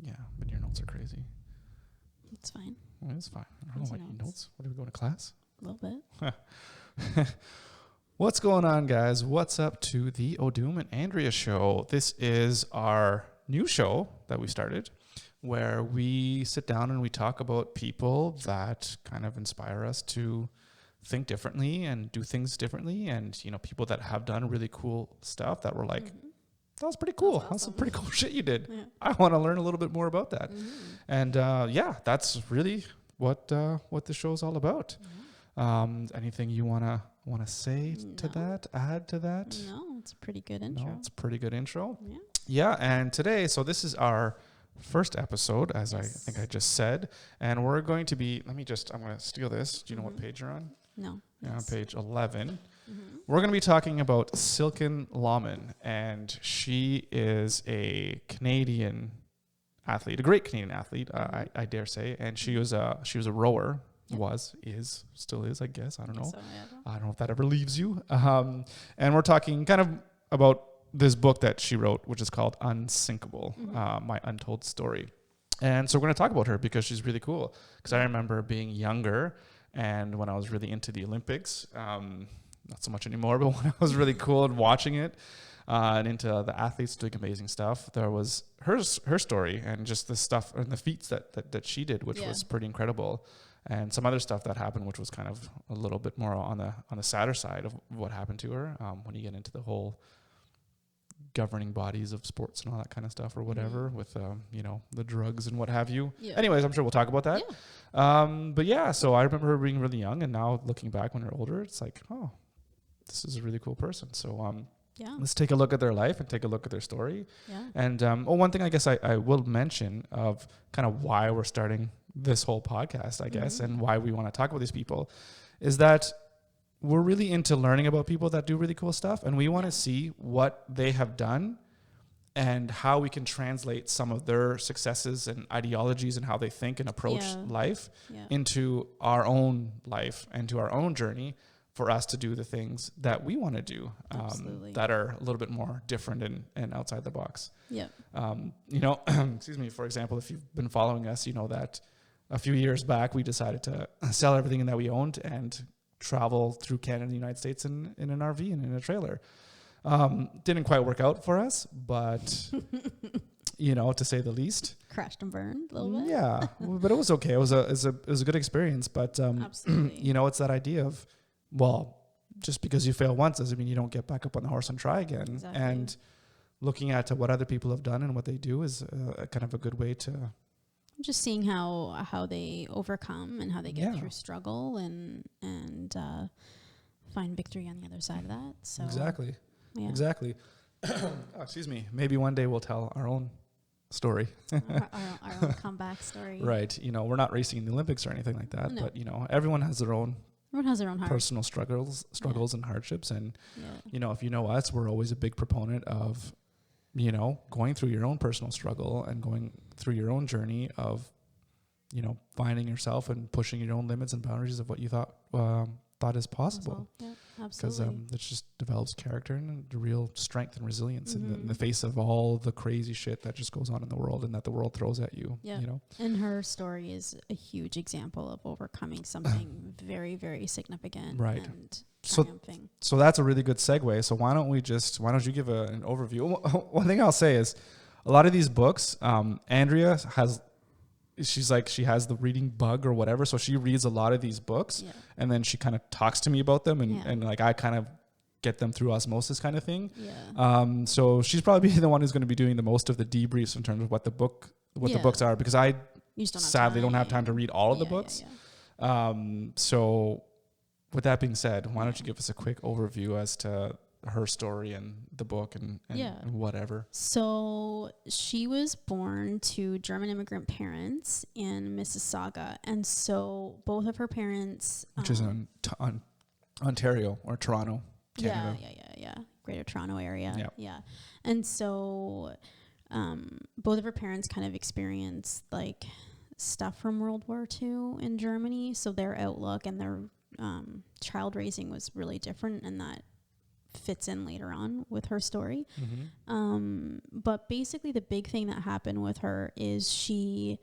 Yeah, but your notes are crazy. It's fine. Well, it's fine. I don't know what notes. What, are we going to class? A little bit. What's going on, guys? What's up to the Odum and Andrea show? This is our new show that we started where we sit down and we talk about people that kind of inspire us to think differently and do things differently. And, you know, people that have done really cool stuff that were like, that was pretty cool. That's some pretty cool shit you did. Yeah. I want to learn a little bit more about that. And that's really what the show's all about. Anything you want to say to that, add to that? No, it's a pretty good intro. No, it's a pretty good intro. Yeah, and today, so this is our first episode, as I think I just said, and we're going to be, I'm going to steal this. Do you know what page you're on? No. You're on page 11. We're going to be talking about Silken Laumann, and she is a Canadian athlete, a great Canadian athlete, I dare say, and she was a rower. Still is, I guess. I don't know. So, yeah. I don't know if that ever leaves you. And we're talking kind of about this book that she wrote, which is called Unsinkable, My Untold Story. And so we're going to talk about her because she's really cool. Because I remember being younger and when I was really into the Olympics, not so much anymore, but when I was really cool and watching it and into the athletes doing amazing stuff, there was her story and just the stuff and the feats that she did, which was pretty incredible. And some other stuff that happened, which was kind of a little bit more on the sadder side of what happened to her when you get into the whole governing bodies of sports and all that kind of stuff or whatever with, the drugs and what have you. Yeah. Anyways, I'm sure we'll talk about that. Yeah. So I remember her being really young, and now looking back when you're older, it's like, oh, this is a really cool person. So let's take a look at their life and take a look at their story. Yeah. And one thing I guess I will mention of kind of why we're starting this whole podcast, I guess, and why we want to talk about these people is that we're really into learning about people that do really cool stuff, and we want to see what they have done and how we can translate some of their successes and ideologies and how they think and approach life into our own life and to our own journey for us to do the things that we want to do that are a little bit more different and outside the box. Yeah. Excuse me, for example, if you've been following us, you know that a few years back, we decided to sell everything that we owned and travel through Canada and the United States in an RV and in a trailer. Didn't quite work out for us, but, to say the least. Crashed and burned a little bit. Yeah, but it was okay. It was a good experience. But, absolutely. It's that idea of, well, just because you fail once doesn't mean you don't get back up on the horse and try again. Exactly. And looking at what other people have done and what they do is kind of a good way to... Just seeing how they overcome and how they get through struggle and find victory on the other side of that. So exactly. Excuse me. Maybe one day we'll tell our own story, our own comeback story. Right. We're not racing in the Olympics or anything like that, but everyone has their own. Everyone has their own personal struggles and hardships, and if you know us, we're always a big proponent of. Going through your own personal struggle and going through your own journey of, finding yourself and pushing your own limits and boundaries of what you thought is possible. Yeah, absolutely. Because it just develops character and the real strength and resilience in the face of all the crazy shit that just goes on in the world and that the world throws at you. Yeah. And her story is a huge example of overcoming something very, very significant. Right. And So that's a really good segue. So why don't you give an overview? One thing I'll say is a lot of these books, Andrea she has the reading bug or whatever. So she reads a lot of these books and then she kind of talks to me about them and like I kind of get them through osmosis kind of thing. Yeah. So she's probably the one who's going to be doing the most of the debriefs in terms of what the books are, because I sadly don't have time to read all of the books. So with that being said, why don't you give us a quick overview as to her story and the book and whatever. So she was born to German immigrant parents in Mississauga. And so both of her parents... Which is in Ontario or Toronto, Canada. Yeah. Greater Toronto area. Yeah. And so both of her parents kind of experienced like stuff from World War II in Germany. So their outlook and their child raising was really different, and that fits in later on with her story. Mm-hmm. But basically the big thing that happened with her is she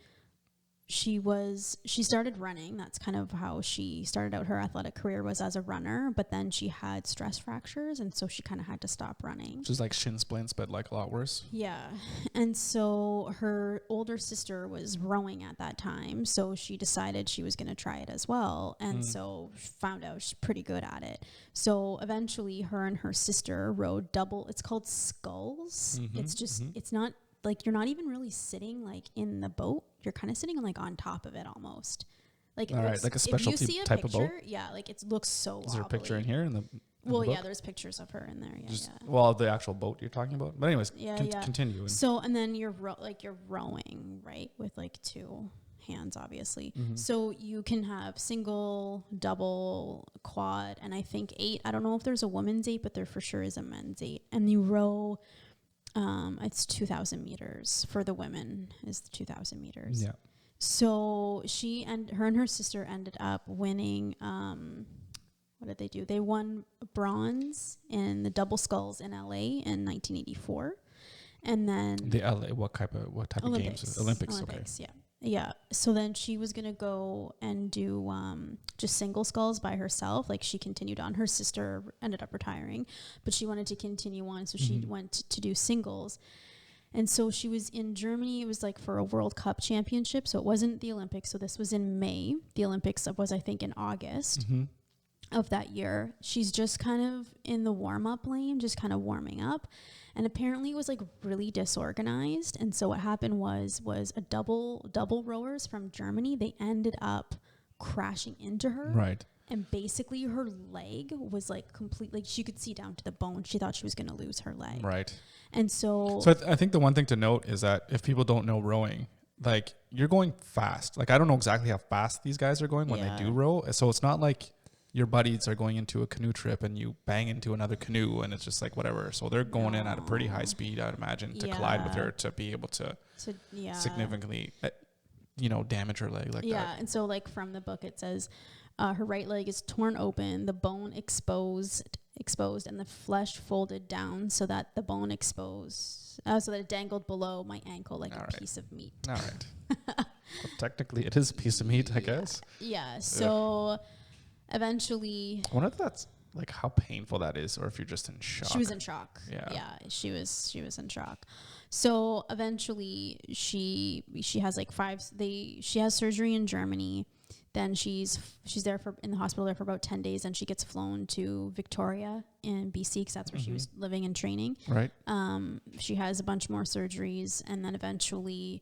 started running. That's kind of how she started out her athletic career, was as a runner, but then she had stress fractures, and so she kind of had to stop running. Just like shin splints, but like a lot worse. Yeah. And so her older sister was rowing at that time, so she decided she was going to try it as well, and so found out she's pretty good at it. So eventually her and her sister rowed double. It's called sculls. It's just it's not like, you're not even really sitting like in the boat. You're kind of sitting like on top of it almost. Like, all right, like a specialty type of boat. Yeah, like it looks so. Is there a picture in here in the? Well, yeah, there's pictures of her in there. Yeah, just, well, the actual boat you're talking about. But anyways, continue. So, and then you're rowing, right, with like two hands, obviously. So you can have single, double, quad, and I think 8. I don't know if there's a women's 8, but there for sure is a men's 8. And you row. It's 2,000 meters for the women. Is the 2,000 meters. Yeah. So her and her sister ended up winning. What did they do? They won bronze in the double sculls in LA in 1984, and then the LA. What type of games? Olympics. Okay. Yeah. So then she was gonna go and do just single sculls by herself. Like, she continued on. Her sister ended up retiring, but she wanted to continue on, so she went to do singles. And so she was in Germany. It was like for a World Cup championship, so it wasn't the Olympics. So this was in May. The Olympics was, I think, in August of that year. She's just kind of in the warm-up lane, just kind of warming up. And apparently it was like really disorganized. And so what happened was a double rowers from Germany, they ended up crashing into her. Right. And basically her leg was like completely, she could see down to the bone. She thought she was going to lose her leg. Right. And so I think the one thing to note is that if people don't know rowing, like, you're going fast. Like, I don't know exactly how fast these guys are going when they do row. So it's not like your buddies are going into a canoe trip and you bang into another canoe and it's just like whatever. So they're going in at a pretty high speed, I'd imagine, to collide with her, to be able to significantly, damage her leg like that. Yeah. And so, like, from the book, it says her right leg is torn open, the bone exposed, and the flesh folded down so that the bone exposed, so that it dangled below my ankle like a piece of meat. All right. Well, technically, it is a piece of meat, I guess. Yeah. So eventually, I wonder if that's like how painful that is, or if you're just in shock. She was in shock. Yeah, she was in shock. So eventually, she has like she has surgery in Germany. Then she's there in the hospital there for about 10 days, and she gets flown to Victoria in BC, because that's where she was living and training. Right. She has a bunch more surgeries, and then eventually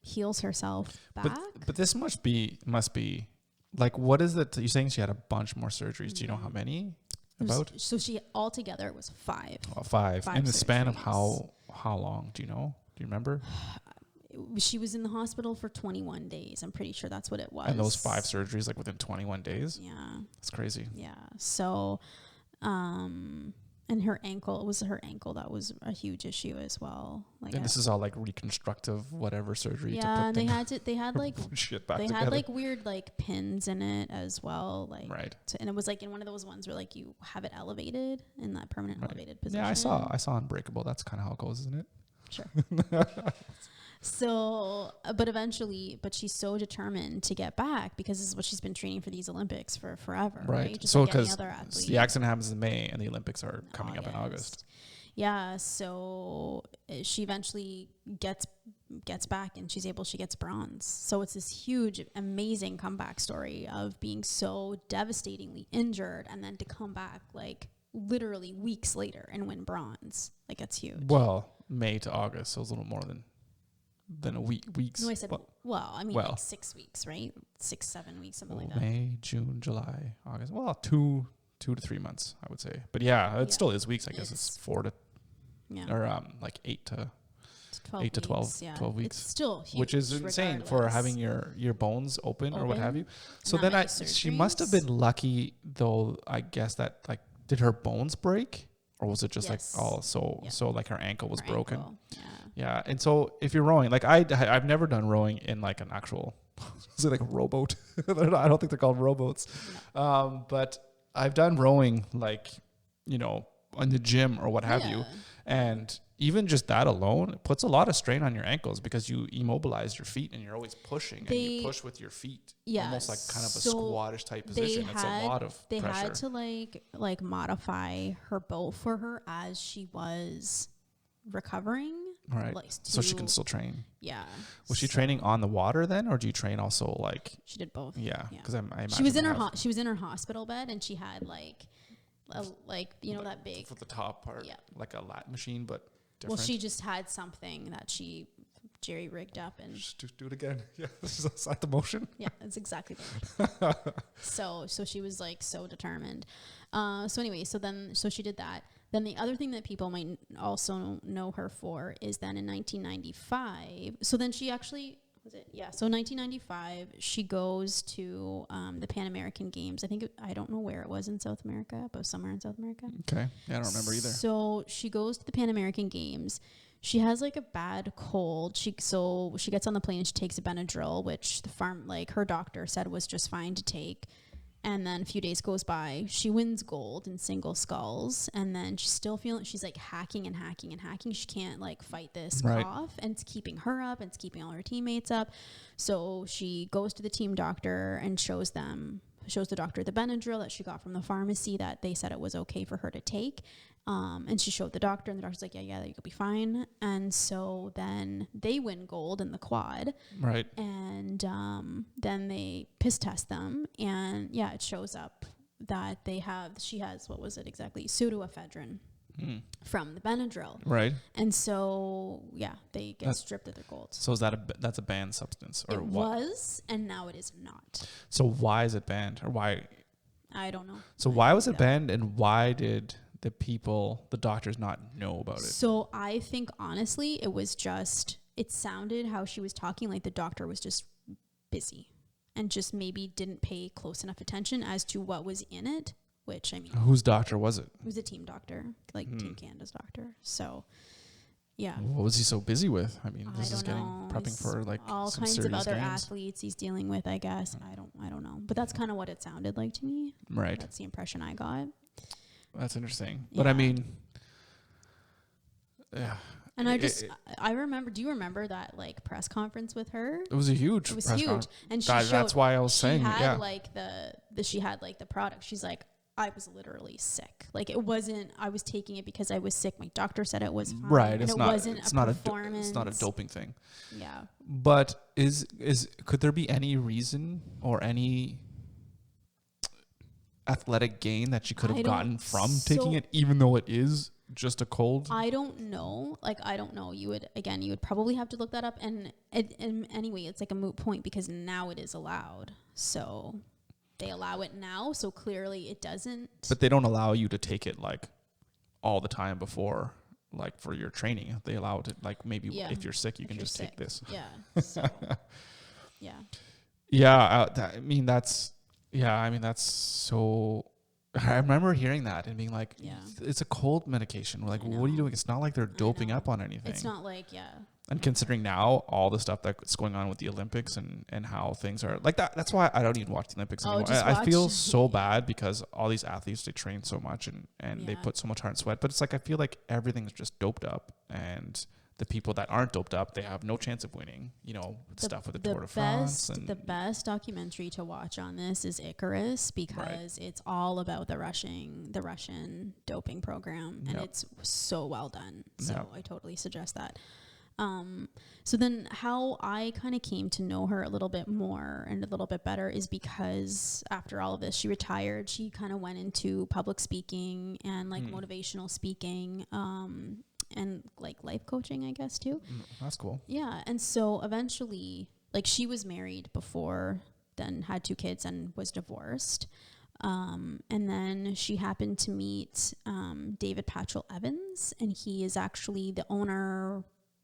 heals herself back. But this must be like, what is it? You're saying she had a bunch more surgeries. Do you know how many? So she altogether was 5. Oh, 5 in the span of how long? Do you know? Do you remember? She was in the hospital for 21 days. I'm pretty sure that's what it was. And those 5 surgeries, like, within 21 days? Yeah. That's crazy. Yeah. So, and her ankle, it was her ankle that was a huge issue as well. Like, and this is all like reconstructive, whatever surgery. Yeah, to put and they had like shit back they together. had like weird like pins in it as well, like right. And it was like in one of those ones where like you have it elevated in that permanent elevated position. Yeah, I saw Unbreakable. That's kind of how it goes, isn't it? Sure. So, but she's so determined to get back, because this is what she's been training for these Olympics for forever, right? Just so because like the accident happens in May and the Olympics are coming up in August. Yeah, so she eventually gets back, and she gets bronze. So it's this huge, amazing comeback story of being so devastatingly injured and then to come back like literally weeks later and win bronze. Like, that's huge. Well, May to August, so it's a little more than a weeks. No, I said, like 6 weeks, right? 6-7 weeks, something like that. May, June, July, August. Well, 2 to 3 months, I would say. But yeah, it still is weeks. I guess it's 4 to, or like 8 to 12 weeks. It's still huge, which is insane for having your bones open or what have you. So then she must have been lucky, though, I guess, that like, did her bones break? Or was it just like so like her ankle was broken? Yeah. And so if you're rowing, like I've never done rowing in like an actual, is it like a rowboat? I don't think they're called rowboats. No. But I've done rowing, like, you know, in the gym or what have you. And even just that alone, it puts a lot of strain on your ankles because you immobilize your feet and you're always pushing and you push with your feet. Almost like kind of a squattish type position. It's a lot of pressure. They had to like modify her boat for her as she was recovering. Right. So she can still train. Yeah. Was she training on the water then, or do you train also like? She did both. Yeah. Because I imagine she was in her she was in her hospital bed, and she had like you know, that big for the top part, like a lat machine, but different. Well, she just had something that she jerry rigged up and just do it again. Yeah, this is like the motion. Yeah, that's exactly right. So she was like so determined. So anyway, so she did that. Then the other thing that people might also know her for is then in 1995. So then she actually so 1995 she goes to the Pan American Games. I don't know where it was in South America, but somewhere in South America. Okay, yeah, I don't remember either. So she goes to the Pan American Games. She has like a bad cold. She gets on the plane and she takes a Benadryl, which her doctor said was just fine to take. And then a few days goes by, she wins gold in single sculls, and then she's still feeling, she's like hacking and hacking and hacking. She can't like fight this cough, and it's keeping her up and it's keeping all her teammates up. So she goes to the team doctor and shows the doctor the Benadryl that she got from the pharmacy that they said it was okay for her to take. And she showed the doctor, and the doctor's like, yeah, you'll be fine. And so then they win gold in the quad. Right. And then they piss test them, and it shows up that she has, what was it exactly? Pseudoephedrine from the Benadryl. Right. And so, they get stripped of their gold. So is that's a banned substance, or it what? Was, and now it is not. So why is it banned, or why? I don't know. So why was it banned, and why did the doctors not know about it? So I think honestly, it sounded how she was talking like the doctor was just busy and just maybe didn't pay close enough attention as to what was in it, which I mean. Whose doctor was it? It was a team doctor, like Team Canada's doctor. So, yeah. What was he so busy with? I mean, this is prepping he's for like all some kinds of other games. athletes he's dealing with, I guess. I don't know. But that's kind of what it sounded like to me. Right. That's the impression I got. That's interesting. But I mean, yeah. And I remember, do you remember that like press conference with her? It was a huge It was press huge. conference. And that's why I was saying, she had like the product. She's like, I was literally sick. Like it wasn't, I was taking it because I was sick. My doctor said it was fine. Right. And It's not a doping thing. Yeah. But could there be any reason or any athletic gain that she could have gotten from taking it, even though it is just a cold? I don't know. You would probably have to look that up. And anyway, it's like a moot point because now it is allowed. So they allow it now. So clearly it doesn't. But they don't allow you to take it like all the time before, like for your training. They allow it to, like maybe if you're sick, you can just take this. Yeah. So, yeah. Yeah. That's so. I remember hearing that and being like, it's a cold medication. We're like, what are you doing? It's not like they're doping up on anything. It's not like, And considering now all the stuff that's going on with the Olympics and how things are like that, that's why I don't even watch the Olympics anymore. I feel so bad because all these athletes, they train so much and they put so much heart and sweat. But it's like, I feel like everything's just doped up, and the people that aren't doped up, they have no chance of winning, stuff with the Tour de France. The best documentary to watch on this is Icarus, because it's all about the Russian doping program, and it's so well done. So I totally suggest that. So then how I kind of came to know her a little bit more and a little bit better is because after all of this, she retired. She kind of went into public speaking and like motivational speaking, and like life coaching, I guess, too. That's cool. Yeah. And so eventually, like, she was married before, then had 2 kids and was divorced. And then she happened to meet David Patchell Evans, and he is actually the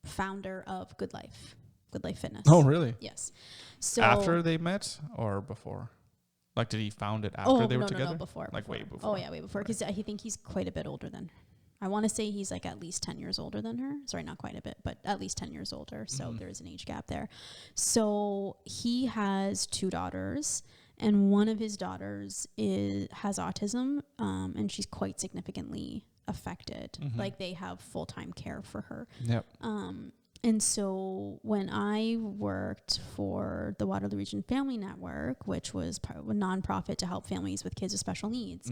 founder of Good Life Fitness. Oh, really? Yes. So after they met or before? Like, did he found it after they were together? No, before. Like, way before. Oh, yeah, way before. Because I think he's quite a bit older than her. I want to say he's like at least 10 years older than her. Sorry, not quite a bit, but at least 10 years older. So there is an age gap there. So he has 2 daughters, and one of his daughters has autism, and she's quite significantly affected. Like they have full-time care for her. Yep. And so when I worked for the Waterloo Region Family Network, which was a nonprofit to help families with kids with special needs,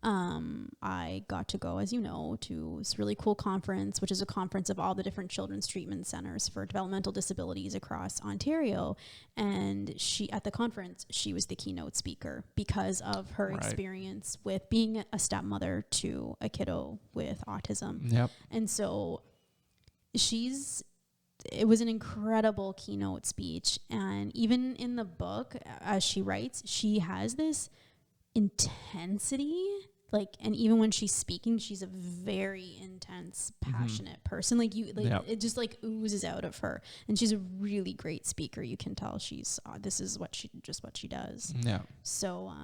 I got to go, as you know, to this really cool conference, which is a conference of all the different children's treatment centers for developmental disabilities across Ontario. And at the conference, she was the keynote speaker because of her experience with being a stepmother to a kiddo with autism. Yep. And so it was an incredible keynote speech. And even in the book, as she writes, she has this intensity, and even when she's speaking, she's a very intense, passionate person. It just oozes out of her. And she's a really great speaker. You can tell this is what she does. Yeah. So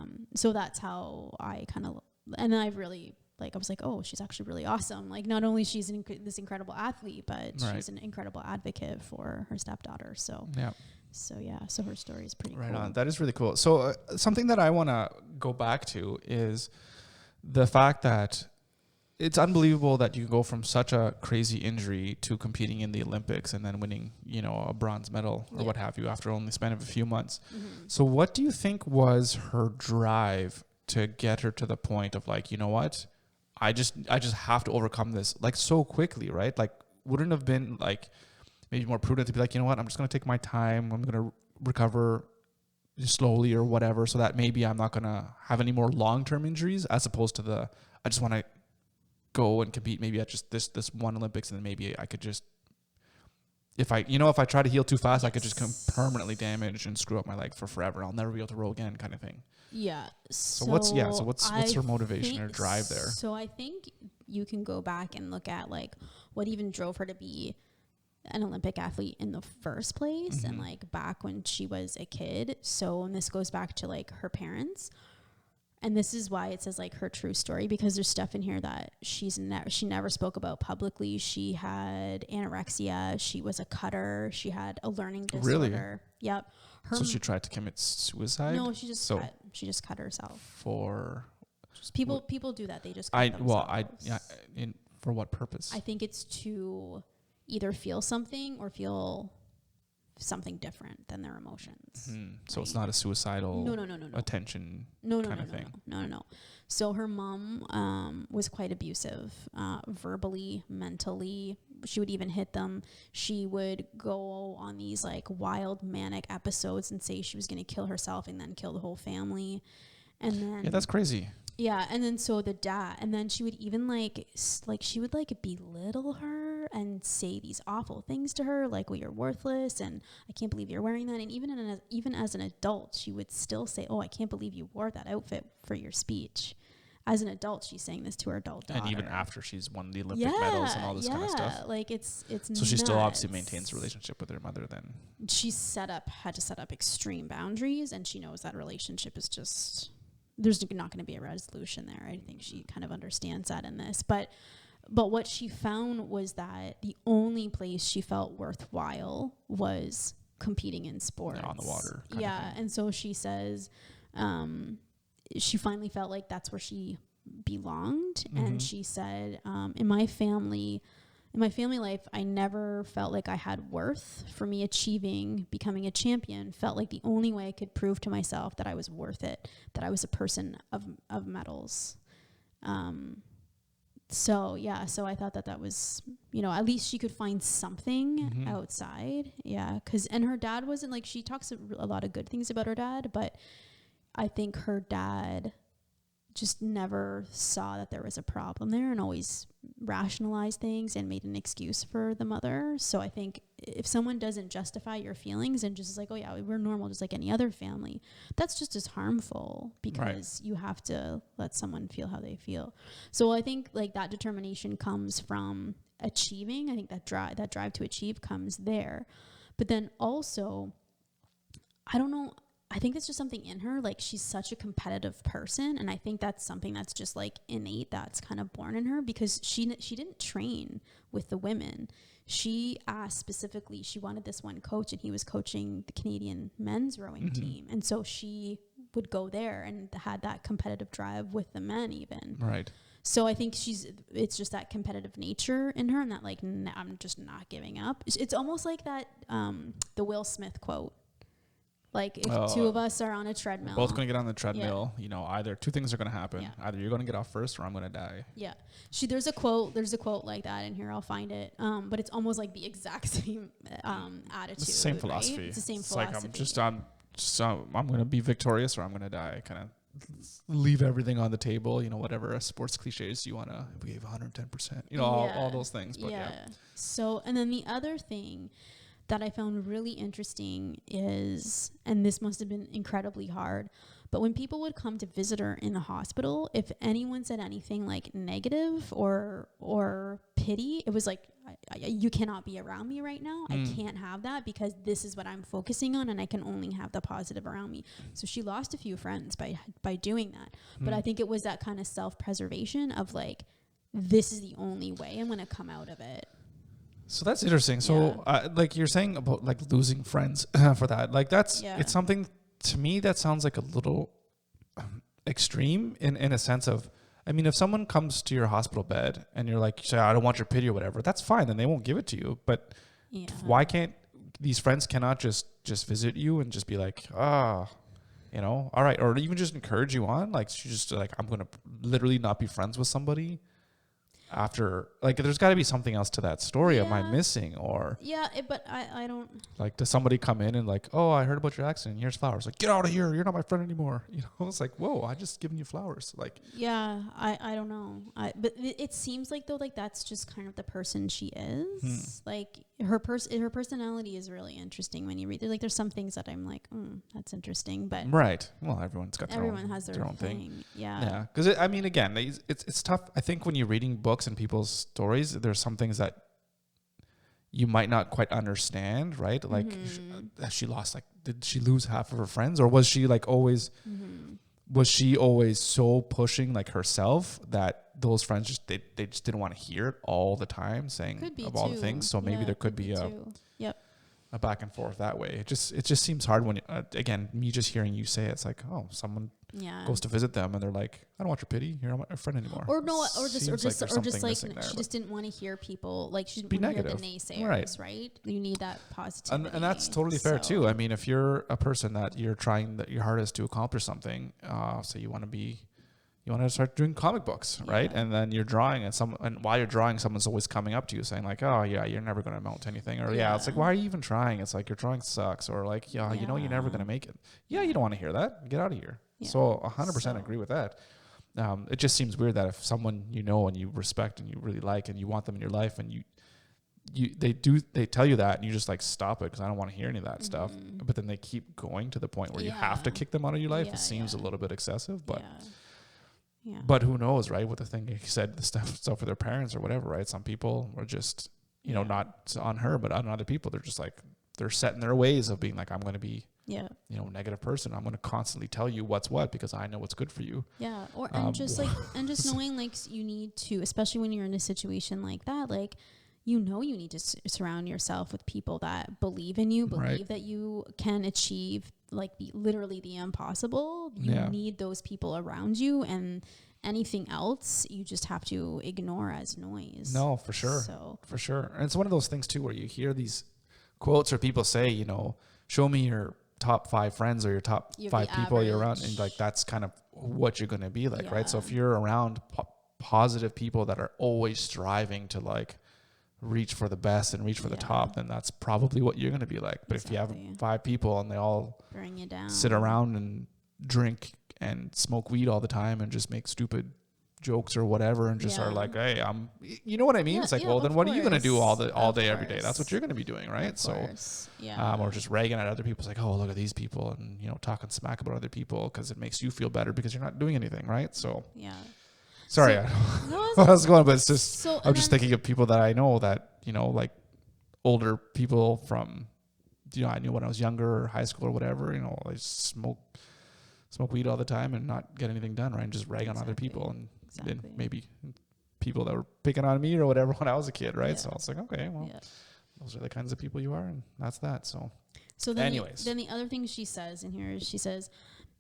that's how I kind of, and I've really, I was like, oh, she's actually really awesome. Not only she's this incredible athlete, but she's an incredible advocate for her stepdaughter. So so her story is pretty cool. Right on. That is really cool. So something that I want to go back to is the fact that it's unbelievable that you go from such a crazy injury to competing in the Olympics and then winning, a bronze medal or what have you after only span of a few months. So what do you think was her drive to get her to the point of you know what? I just have to overcome this so quickly, right? Wouldn't have been maybe more prudent to be you know what? I'm just going to take my time. I'm going to recover slowly or whatever, so that maybe I'm not going to have any more long-term injuries, as opposed to I just want to go and compete maybe at just this one Olympics, and then maybe I could just, if I try to heal too fast, I could just permanently damage and screw up my leg for forever. I'll never be able to row again, kind of thing. Yeah. So what's her motivation or drive there? So I think you can go back and look at what even drove her to be an Olympic athlete in the first place, and back when she was a kid. So, and this goes back to her parents. And this is why it says her true story, because there's stuff in here that she never spoke about publicly. She had anorexia. She was a cutter. She had a learning disorder. Really? Yep. So she tried to commit suicide? No, she just cut herself. For people do that. They just cut themselves. For what purpose? I think it's to either feel something or feel something different than their emotions. So it's not a suicidal attention kind of thing. No. So her mom was quite abusive, verbally, mentally. She would even hit them. She would go on these wild manic episodes and say she was going to kill herself and then kill the whole family. And then that's crazy. Yeah, and then so the dad, and then she would even she would belittle her and say these awful things to her, well, you're worthless, and I can't believe you're wearing that. And even as an adult, she would still say, oh, I can't believe you wore that outfit for your speech. As an adult, she's saying this to her adult daughter. And even after she's won the Olympic medals and all this kind of stuff. It's so nuts. she still obviously maintains a relationship with her mother then. She had to set up extreme boundaries, and she knows that relationship is just, there's not going to be a resolution there. I think she kind of understands that in this. But what she found was that the only place she felt worthwhile was competing in sports. On the water. Yeah. And so she says she finally felt like that's where she belonged. And she said, in my family life, I never felt like I had worth. For me, becoming a champion felt like the only way I could prove to myself that I was worth it, that I was a person of medals. So I thought that was, at least she could find something outside. Yeah. And her dad wasn't she talks a lot of good things about her dad, but I think her dad just never saw that there was a problem there and always rationalized things and made an excuse for the mother. So I think if someone doesn't justify your feelings and just is oh yeah, we're normal just like any other family, that's just as harmful, because you have to let someone feel how they feel. So I think that determination comes from achieving. I think that drive to achieve comes there. But then also, I don't know, I think that's just something in her. She's such a competitive person, and I think that's something that's just innate, that's kind of born in her, because she didn't train with the women. She asked specifically, she wanted this one coach, and he was coaching the Canadian men's rowing team. And so she would go there and had that competitive drive with the men even. Right. So I think it's just that competitive nature in her, and that like, I'm just not giving up. It's almost like that, the Will Smith quote. Like if two of us are on a treadmill, both going to get on the treadmill, you know, either two things are going to happen. Yeah. Either you're going to get off first or I'm going to die. Yeah. There's a quote like that in here. I'll find it. But it's almost like the exact same, attitude. It's the same philosophy. Right? It's the same it's philosophy. Like I'm going to be victorious or I'm going to die. Kind of leave everything on the table, you know, whatever sports cliches you want to, we gave 110%, you know, all those things. But yeah. So, and then the other thing that I found really interesting is, and this must have been incredibly hard, but when people would come to visit her in the hospital, if anyone said anything like negative or pity, it was like, you cannot be around me right now. I can't have that because this is what I'm focusing on, and I can only have the positive around me. So she lost a few friends by doing that. But I think it was that kind of self-preservation of like, this is the only way I'm going to come out of it. So that's interesting. So like you're saying about like losing friends for that, like it's something to me that sounds like a little extreme in a sense of, I mean, if someone comes to your hospital bed and you're like, say, I don't want your pity or whatever, that's fine. Then they won't give it to you. But why can't these friends cannot just visit you and just be like, you know, all right. Or even just encourage you on, like, she's just like, I'm going to literally not be friends with somebody after, like, there's got to be something else to that story. Am I missing? Or but I don't, like, does somebody come in and like, oh, I heard about your accident, here's flowers, like, get out of here, you're not my friend anymore, you know? It's like, whoa, I just given you flowers, like, I don't know, but it seems like though, like, that's just kind of the person she is. Like her personality is really interesting when you read it. Like, there's some things that I'm like, that's interesting, but right, well, everyone has their own thing. Because I mean, again, it's tough. I think when you're reading books and people's stories, there's some things that you might not quite understand, right? Like, she lost, like, did she lose half of her friends, or was she like always was she always so pushing like herself that those friends just they just didn't want to hear it all the time, saying of all the things? So maybe there could be a back and forth that way. It just seems hard when again, me just hearing you say it, it's like, oh, someone goes to visit them and they're like, I don't want your pity, you're not my friend anymore. Or just like she just didn't want to hear people, like, she didn't want to hear the naysayers, right? You need that positivity. And that's totally fair too. I mean, if you're a person that you're trying your hardest to accomplish something, so you want to start doing comic books, right? And then you're drawing, and while you're drawing, someone's always coming up to you saying like, oh yeah, you're never going to amount to anything, or it's like, why are you even trying? It's like, your drawing sucks, or like, you know, you're never going to make it. You don't want to hear that. Get out of here. So 100% agree with that. It just seems weird that if someone you know and you respect and you really like and you want them in your life, and they tell you that and you just like, stop it because I don't want to hear any of that stuff, but then they keep going to the point where you have to kick them out of your life. It seems a little bit excessive, but but who knows, right? With the thing you said, the stuff with their parents or whatever, right? Some people are just, you know, not on her, but on other people, they're just like, they're set in their ways of being like, I'm going to be, you know, a negative person. I'm going to constantly tell you what's what because I know what's good for you. Yeah. Or, and just knowing like you need to, especially when you're in a situation like that, like, you know, you need to surround yourself with people that believe in you, believe that you can achieve like literally the impossible. You need those people around you, and anything else you just have to ignore as noise. No, for sure. For sure. And it's one of those things too, where you hear these quotes or people say, you know, show me your top 5 friends or your top 5 people you're around, and like, that's kind of what you're going to be like, right? So if you're around positive people that are always striving to like reach for the best and reach for the top, then that's probably what you're going to be like. But if you have 5 people and they all bring you down, sit around and drink and smoke weed all the time and just make stupid jokes or whatever, and just are like, hey, you know what I mean? It's like, well, then what are you going to do all day, every day? That's what you're going to be doing, right? So, or just ragging at other people. It's like, oh, look at these people, and, you know, talking smack about other people because it makes you feel better because you're not doing anything, right? So, sorry, I was going, but it's just, I'm just thinking of people that I know that, you know, like older people from, you know, I knew when I was younger or high school or whatever, you know, they smoke weed all the time and not get anything done, right? And just rag on other people and maybe people that were picking on me or whatever when I was a kid, right? So it's like, okay, well, those are the kinds of people you are, and that's that. So then anyways. Then the other thing she says in here is, she says,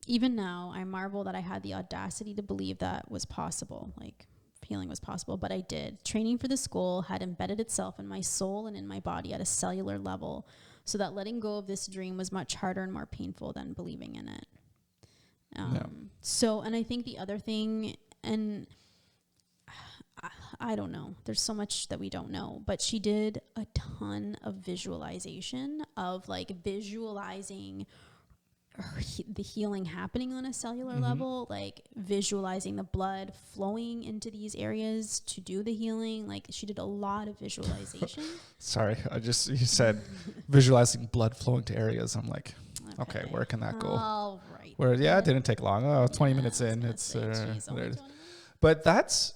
Even now, I marvel that I had the audacity to believe that was possible. Like, healing was possible, but I did. Training for the school had embedded itself in my soul and in my body at a cellular level, so that letting go of this dream was much harder and more painful than believing in it. So, and I think the other thing, and I don't know, there's so much that we don't know, but she did a ton of visualization of like visualizing the healing happening on a cellular level, like visualizing the blood flowing into these areas to do the healing. Like, she did a lot of visualization. Sorry, you said visualizing blood flowing to areas. I'm like, okay, where can that go? All right. Where, it didn't take long. 20 minutes in, it's there it is. But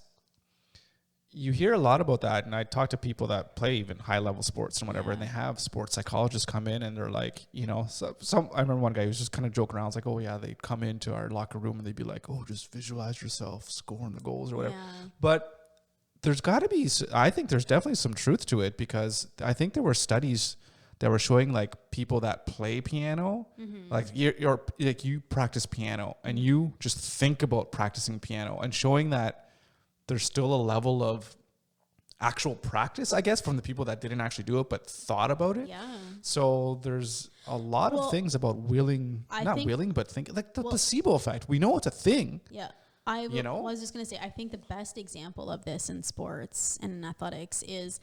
you hear a lot about that, and I talk to people that play even high-level sports and whatever, and they have sports psychologists come in, and they're like, I remember one guy who was just kind of joking around. I was like, oh, yeah, they'd come into our locker room, and they'd be like, oh, just visualize yourself scoring the goals or whatever. Yeah. But there's got to be, I think there's definitely some truth to it, because I think there were studies that were showing like people that play piano, like you practice piano, and you just think about practicing piano, and showing that there's still a level of actual practice, I guess, from the people that didn't actually do it but thought about it. Yeah. So there's a lot of things about think like the placebo effect. We know it's a thing. Yeah. I was just going to say, I think the best example of this in sports and in athletics is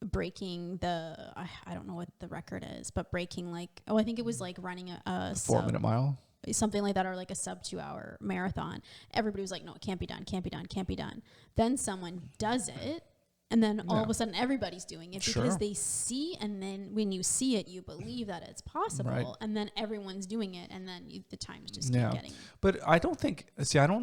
breaking I don't know what the record is, but breaking I think it was like running a 4-minute mile. Something like that, or like a sub 2 hour marathon. Everybody was like, no, it can't be done. Then someone does it, and then all of a sudden everybody's doing it because they see, and then when you see it, you believe that it's possible, and then everyone's doing it, and then the times just keep getting. But I don't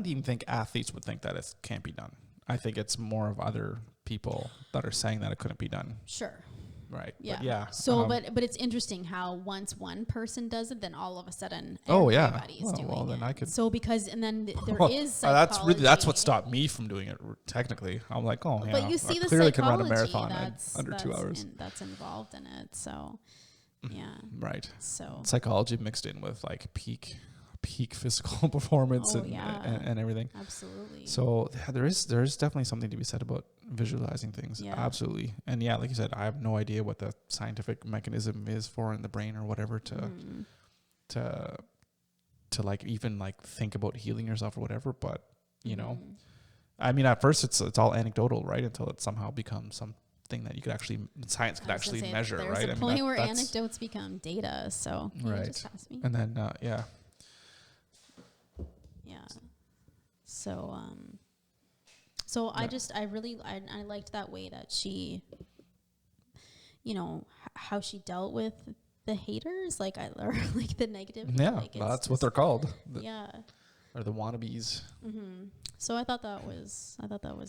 even think athletes would think that it can't be done. I think it's more of other people that are saying that it couldn't be done. Sure. Right. Yeah. So, but it's interesting how once one person does it, then all of a sudden everybody's doing it. Then I could. So then there is psychology. That's what stopped me from doing it. Technically, I'm like, but you see, I clearly can run a marathon in under 2 hours. That's involved in it. So, yeah. Right. So psychology mixed in with like peak physical performance and everything. Absolutely. So there is definitely something to be said about visualizing things. Yeah. Absolutely. And like you said, I have no idea what the scientific mechanism is for in the brain or whatever to like even like think about healing yourself or whatever. But I mean, at first it's all anecdotal, right? Until it somehow becomes something that you could actually, science could actually measure, right? There's a point where anecdotes become data. So just ask me. And then Yeah. So I liked that way that she, how she dealt with the haters, or like the negative. Yeah, that's what they're called. Or the wannabes. Mm-hmm. So I thought that was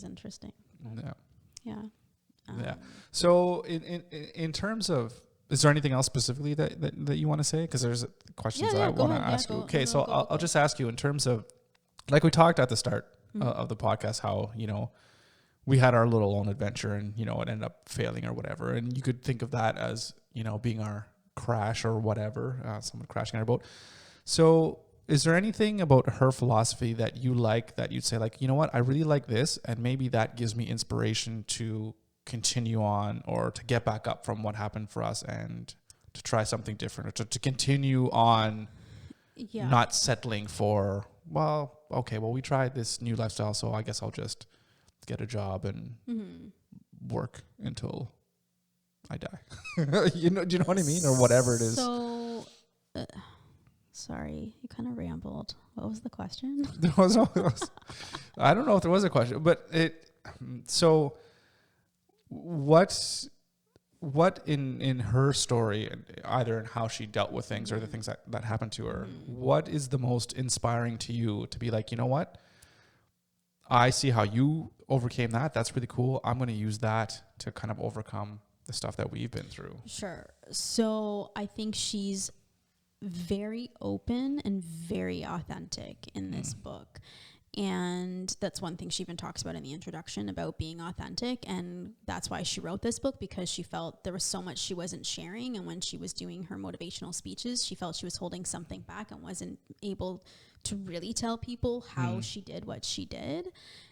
interesting. Yeah. Yeah. So in terms of, is there anything else specifically that you want to say? Because there's questions that I want to ask you. Okay, so I'll just ask you in terms of, like we talked at the start of the podcast, how, we had our little own adventure and, it ended up failing or whatever. And you could think of that as, being our crash or whatever, someone crashing our boat. So is there anything about her philosophy that you like, that you'd say like, you know what, I really like this, and maybe that gives me inspiration to continue on or to get back up from what happened for us and to try something different, or to continue on, not settling for, we tried this new lifestyle, so I guess I'll just get a job and work until I die. Do you know what I mean? Or whatever it is. So, sorry, you kind of rambled. What was the question? I don't know if there was a question, but so what in her story, either in how she dealt with things or the things that happened to her, what is the most inspiring to you to be like, you know what? I see how you overcame that. That's really cool. I'm going to use that to kind of overcome the stuff that we've been through. Sure. So I think she's very open and very authentic in this book. And that's one thing she even talks about in the introduction about being authentic. And that's why she wrote this book, because she felt there was so much she wasn't sharing. And when she was doing her motivational speeches, she felt she was holding something back and wasn't able to really tell people how she did what she did.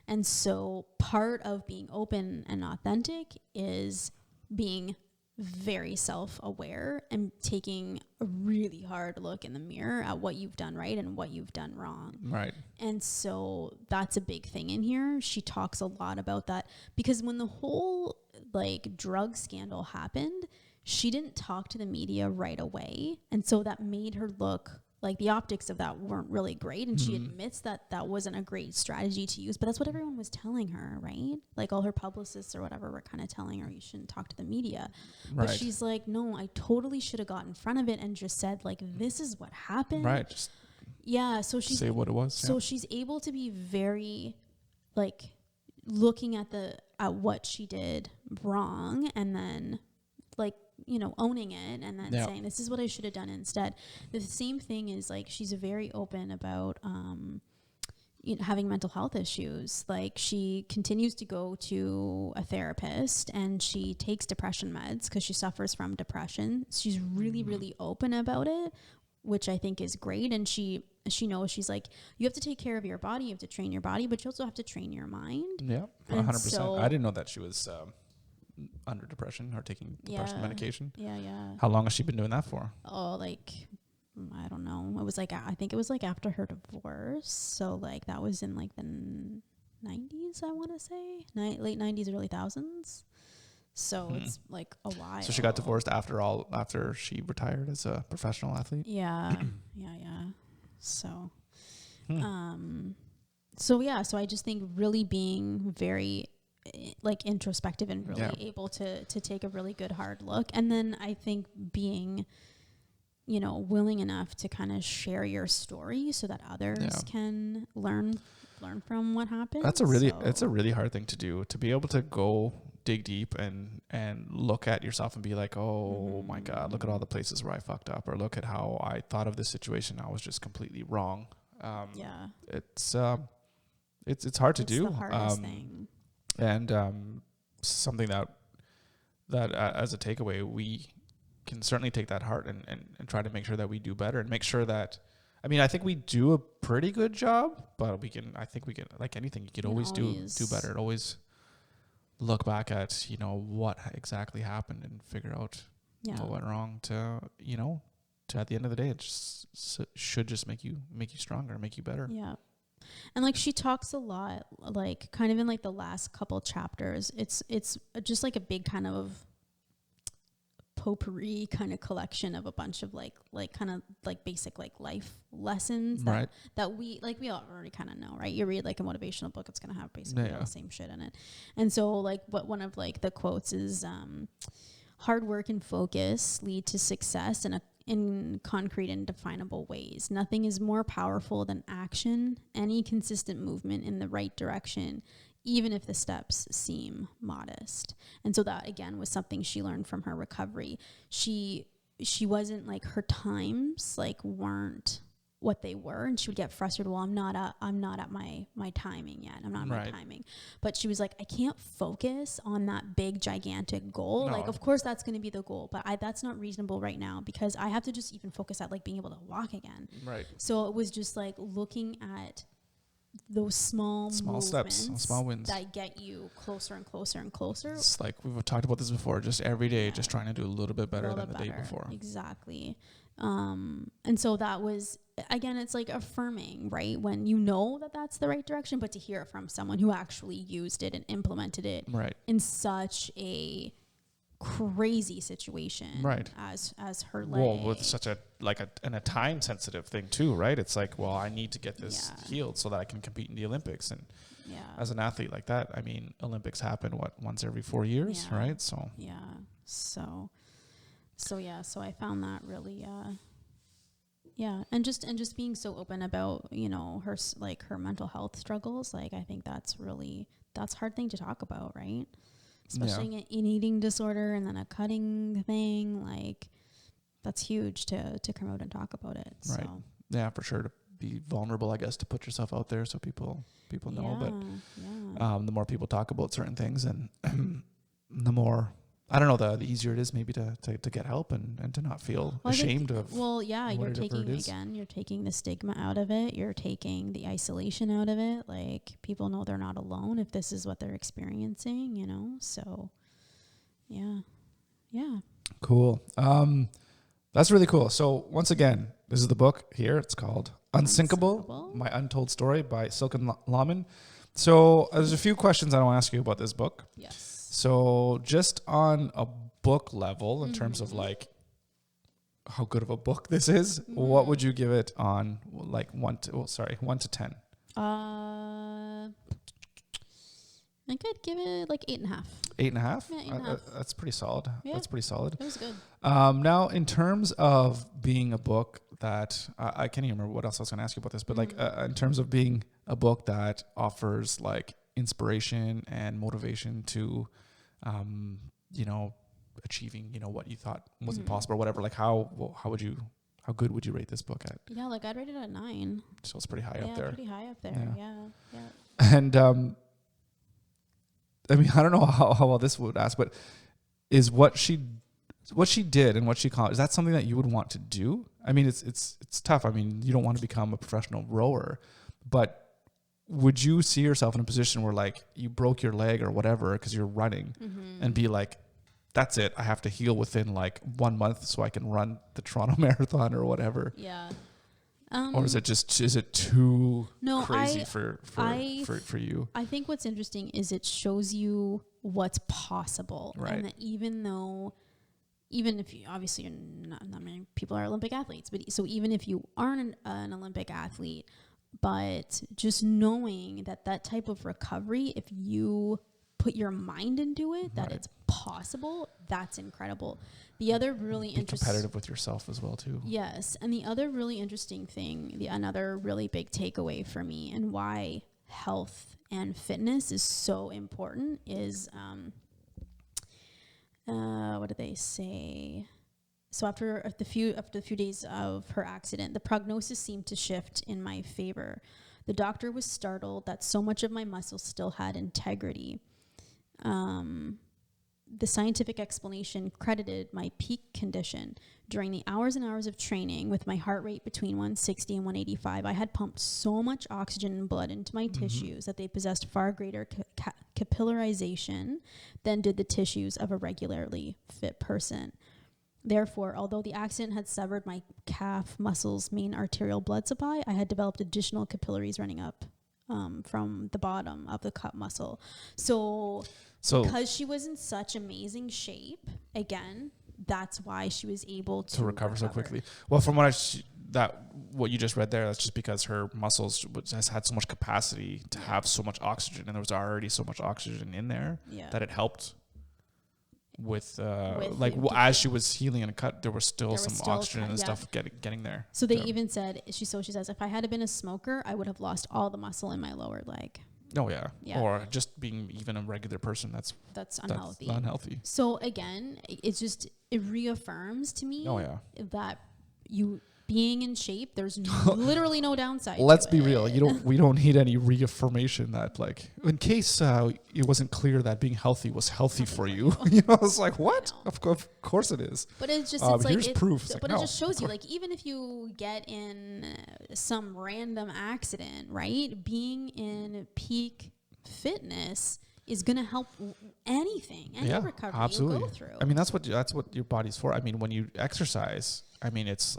And so part of being open and authentic is being very self-aware and taking a really hard look in the mirror at what you've done right and what you've done wrong. Right. And so that's a big thing in here. She talks a lot about that, because when the whole like drug scandal happened, she didn't talk to the media right away. And so that made her look like the optics of that weren't really great. And she admits that that wasn't a great strategy to use, but that's what everyone was telling her, right? Like all her publicists or whatever were kind of telling her, you shouldn't talk to the media. Right. But she's like, no, I totally should have got in front of it and just said like, this is what happened. Right. Just so she's say what it was. So she's able to be very like looking at what she did wrong, and then like, you know, owning it, and then saying, this is what I should have done instead. The same thing is like, she's very open about, you know, having mental health issues. Like she continues to go to a therapist, and she takes depression meds because she suffers from depression. She's really, really open about it, which I think is great. And she knows, she's like, you have to take care of your body, you have to train your body, but you also have to train your mind. Yeah, 100%. So I didn't know that she was under depression or taking depression medication. Yeah. How long has she been doing that for? Oh, like, I don't know. It was like, I think it was like after her divorce. So like that was in like the 90s, I want to say. Late 90s, early thousands. So it's like a while. So she got divorced after she retired as a professional athlete? Yeah. So, so I just think really being very like introspective and really able to take a really good hard look. And then I think being, you know, willing enough to kind of share your story so that others can learn from what happened. It's a really hard thing to do, to be able to go dig deep and look at yourself and be like, oh my God, look at all the places where I fucked up, or look at how I thought of this situation. I was just completely wrong. It's hard to do. It's the hardest thing. And something that as a takeaway, we can certainly take that heart and try to make sure that we do better, and make sure that, I mean, I think we do a pretty good job, but I think we can, like anything, you can always do better. Always look back at, you know, what exactly happened and figure out what went wrong to at the end of the day, it just should just make you stronger, make you better. Yeah. And like she talks a lot, like kind of in like the last couple chapters, it's just like a big kind of potpourri kind of collection of a bunch of like kind of like basic like life lessons that we all already kind of know, right? You read like a motivational book, it's going to have basically all the same shit in it. And so like one of like the quotes is hard work and focus lead to success in concrete and definable ways. Nothing is more powerful than action, any consistent movement in the right direction, even if the steps seem modest. And so that, again, was something she learned from her recovery. She wasn't like, her times like weren't what they were, and she would get frustrated. Well, I'm not at my timing yet. I'm not at my timing. But she was like, I can't focus on that big gigantic goal. No. Like, of course that's going to be the goal, but that's not reasonable right now, because I have to just even focus at like being able to walk again. Right. So it was just like looking at those small steps, small wins that get you closer and closer and closer. It's like we've talked about this before, just every day, just trying to do a little bit better than the day before. Exactly. And so that was, again, it's like affirming, right? When you know that that's the right direction, but to hear it from someone who actually used it and implemented it in such a crazy situation, as her leg. Well, with such a time sensitive thing too, right? It's like, well, I need to get this healed so that I can compete in the Olympics. And as an athlete like that, I mean, Olympics happen once every 4 years, right? So so I found that really and just being so open about, you know, her mental health struggles. Like, I think that's a hard thing to talk about, right? Especially an eating disorder and then a cutting thing, like that's huge to come out and talk about it. Right. So. Yeah, for sure. To be vulnerable, I guess, to put yourself out there so people know. But the more people talk about certain things, and the more, I don't know, the easier it is maybe to get help and to not feel ashamed of. Well, yeah, you're taking the stigma out of it. You're taking the isolation out of it. Like, people know they're not alone if this is what they're experiencing, you know? So, yeah. Cool. That's really cool. So once again, this is the book here. It's called Unsinkable, My Untold Story by Silken Laumann. So there's a few questions I want to ask you about this book. Yes. So just on a book level, in terms of like how good of a book this is, what would you give it on like 1 to 10? I could give it like 8.5. 8.5? Yeah, 8.5. That's pretty solid. Yeah. That's pretty solid. It was good. Now, in terms of being a book that I can't even remember what else I was going to ask you about this, but like in terms of being a book that offers like inspiration and motivation to, achieving, what you thought wasn't possible or whatever. Like how good would you rate this book at? Yeah, like I'd rate it at 9. So it's pretty high up there. Pretty high up there. Yeah. And I mean, I don't know how well this would ask, but is what she did and what she called, is that something that you would want to do? I mean, it's tough. I mean, you don't want to become a professional rower, but would you see yourself in a position where like you broke your leg or whatever because you're running and be like, that's it, I have to heal within like 1 month so I can run the Toronto Marathon or whatever? Yeah. Or is it too crazy for you? I think what's interesting is it shows you what's possible. Right. And that even if you, obviously you're not many people are Olympic athletes, but so even if you aren't an Olympic athlete, but just knowing that type of recovery, if you put your mind into it, that it's possible, that's incredible. The other really interesting... competitive with yourself as well, too. Yes. And the other really interesting thing, another really big takeaway for me and why health and fitness is so important is, what did they say? So after the few days of her accident, the prognosis seemed to shift in my favor. The doctor was startled that so much of my muscles still had integrity. The scientific explanation credited my peak condition. During the hours and hours of training with my heart rate between 160 and 185, I had pumped so much oxygen and blood into my tissues that they possessed far greater capillarization than did the tissues of a regularly fit person. Therefore, although the accident had severed my calf muscle's main arterial blood supply, I had developed additional capillaries running up from the bottom of the cup muscle. So because she was in such amazing shape, again, that's why she was able to recover so quickly. Well, from what what you just read there, that's just because her muscles has had so much capacity to have so much oxygen, and there was already so much oxygen in there that it helped with as she was healing and cut, there was still some oxygen and stuff getting there. So they even said, she says, if I had been a smoker, I would have lost all the muscle in my lower leg. Oh yeah. Or just being even a regular person, that's unhealthy. So again, it reaffirms to me that you being in shape, there's literally no downside. Let's be real. We don't need any reaffirmation that, like, in case it wasn't clear that being healthy was healthy for you. It's like, what? Of course it is. But it's just here's proof. But it just shows you, like, even if you get in some random accident, right? Being in peak fitness is going to help any recovery absolutely. you go through. I mean, that's what your body's for. I mean, when you exercise, I mean, it's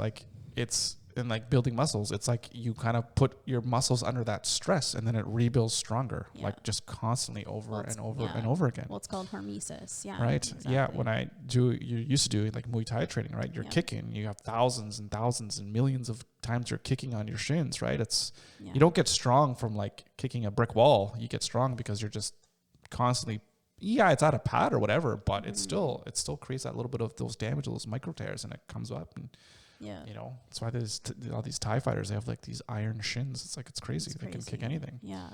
in like building muscles. It's like you kind of put your muscles under that stress, and then it rebuilds stronger, like just constantly over and over again. Well, it's called hormesis. Yeah. Right. Exactly. Yeah. When you used to do like Muay Thai training, right? You're kicking. You have thousands and thousands and millions of times you're kicking on your shins, right? You don't get strong from like kicking a brick wall. You get strong because you're just constantly. Yeah, it's out of pad or whatever, but it still creates that little bit of those damage, those micro tears, and it comes up and. Yeah, that's why there's all these Thai fighters. They have like these iron shins. It's like it's crazy. They can kick anything. Yeah.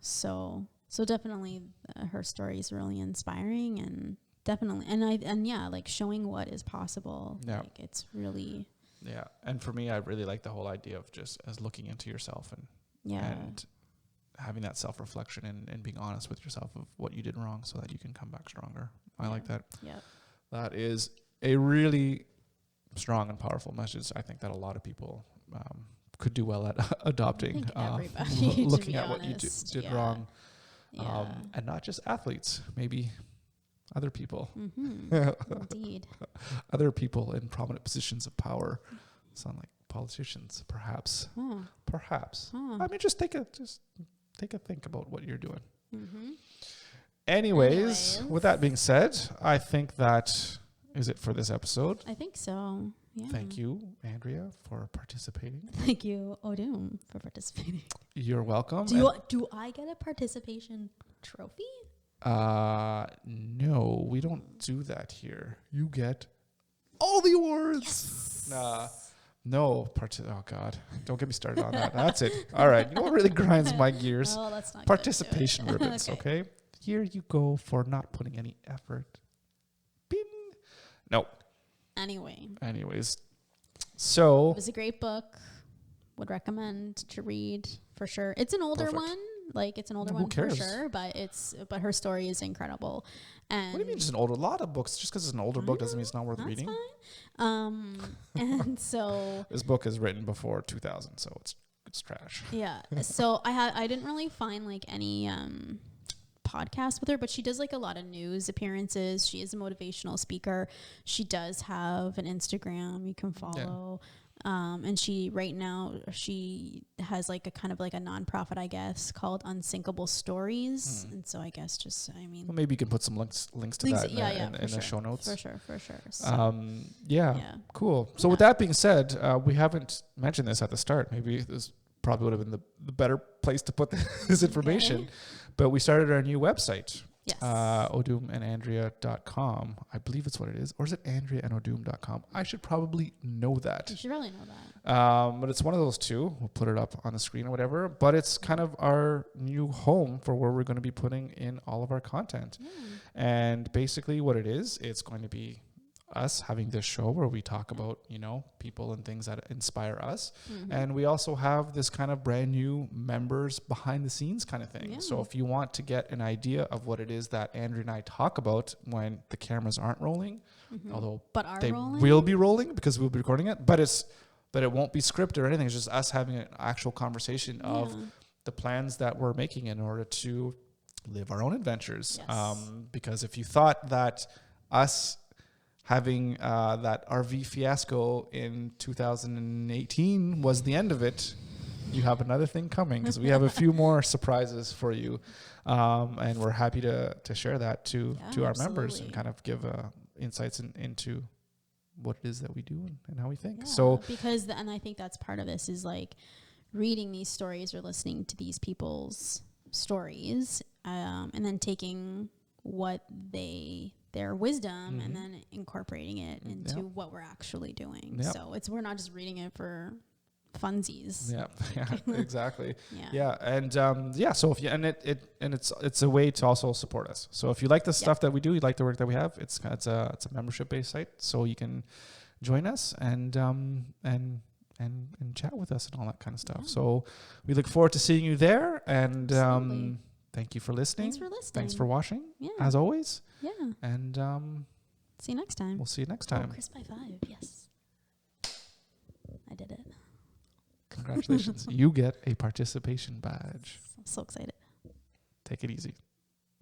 So definitely, her story is really inspiring, and definitely, like showing what is possible. Yeah. Like it's really. Yeah. And for me, I really like the whole idea of just as looking into yourself and having that self-reflection and being honest with yourself of what you did wrong so that you can come back stronger. I like that. Yeah. That is a really strong and powerful message. I think that a lot of people could do well at adopting, looking at what you did wrong. And not just athletes, maybe other people. Indeed. Other people in prominent positions of power. Sound like politicians, perhaps. Perhaps. I mean, just take a think about what you're doing. Anyways, with that being said, I think that is it for this episode. I think so. Yeah. Thank you, Andrea, for participating. Thank you, Odum, for participating. You're welcome. Do I get a participation trophy? No, we don't do that here. You get all the awards. Yes. No, oh God, don't get me started on that. That's it. All right, you know what really grinds my gears? Oh, that's not participation ribbons. Okay, here you go for not putting any effort. Bing. No. Anyways, so it was a great book. Would recommend to read for sure. It's an older one. Like it's an older one for sure, but her story is incredible. And what do you mean just an older? A lot of books, just because it's an older book doesn't mean it's not worth reading. Fine. And so this book is written before 2000, so it's trash. Yeah. So I didn't really find like any podcast with her, but she does like a lot of news appearances. She is a motivational speaker. She does have an Instagram you can follow. And she right now she has like a kind of like a nonprofit, I guess, called Unsinkable Stories. And so I guess well, maybe you can put some links to that in the show notes. For sure. So, cool. So with that being said, we haven't mentioned this at the start. Maybe this probably would have been the better place to put this information. Okay. But we started our new website. Yes. odumandandrea.com. I believe it's what it is. Or is it andreaandodum.com? I should probably know that. You should really know that. But it's one of those two. We'll put it up on the screen or whatever. But it's kind of our new home for where we're going to be putting in all of our content. And basically what it is, it's going to be us having this show where we talk about, people and things that inspire us. And we also have this kind of brand new members behind the scenes kind of thing. So if you want to get an idea of what it is that Andrea and I talk about when the cameras aren't rolling, although they will be rolling because we'll be recording it, but it won't be scripted or anything. It's just us having an actual conversation of the plans that we're making in order to live our own adventures. Because if you thought that us having that RV fiasco in 2018 was the end of it, you have another thing coming because we have a few more surprises for you. And we're happy to share that to our members and kind of give insights into what it is that we do and how we think. And I think that's part of this is like reading these stories or listening to these people's stories and then taking their wisdom and then incorporating it into what we're actually doing. So we're not just reading it for funsies. Exactly. And so if you it's a way to also support us. So if you like the stuff that we do, you like the work that we have, it's a membership based site, so you can join us and chat with us and all that kind of stuff. So we look forward to seeing you there, and thank you for listening. Thanks for watching. As always. And see you next time. We'll see you next time. Chris by 5. Yes. I did it. Congratulations. You get a participation badge. I'm so excited. Take it easy.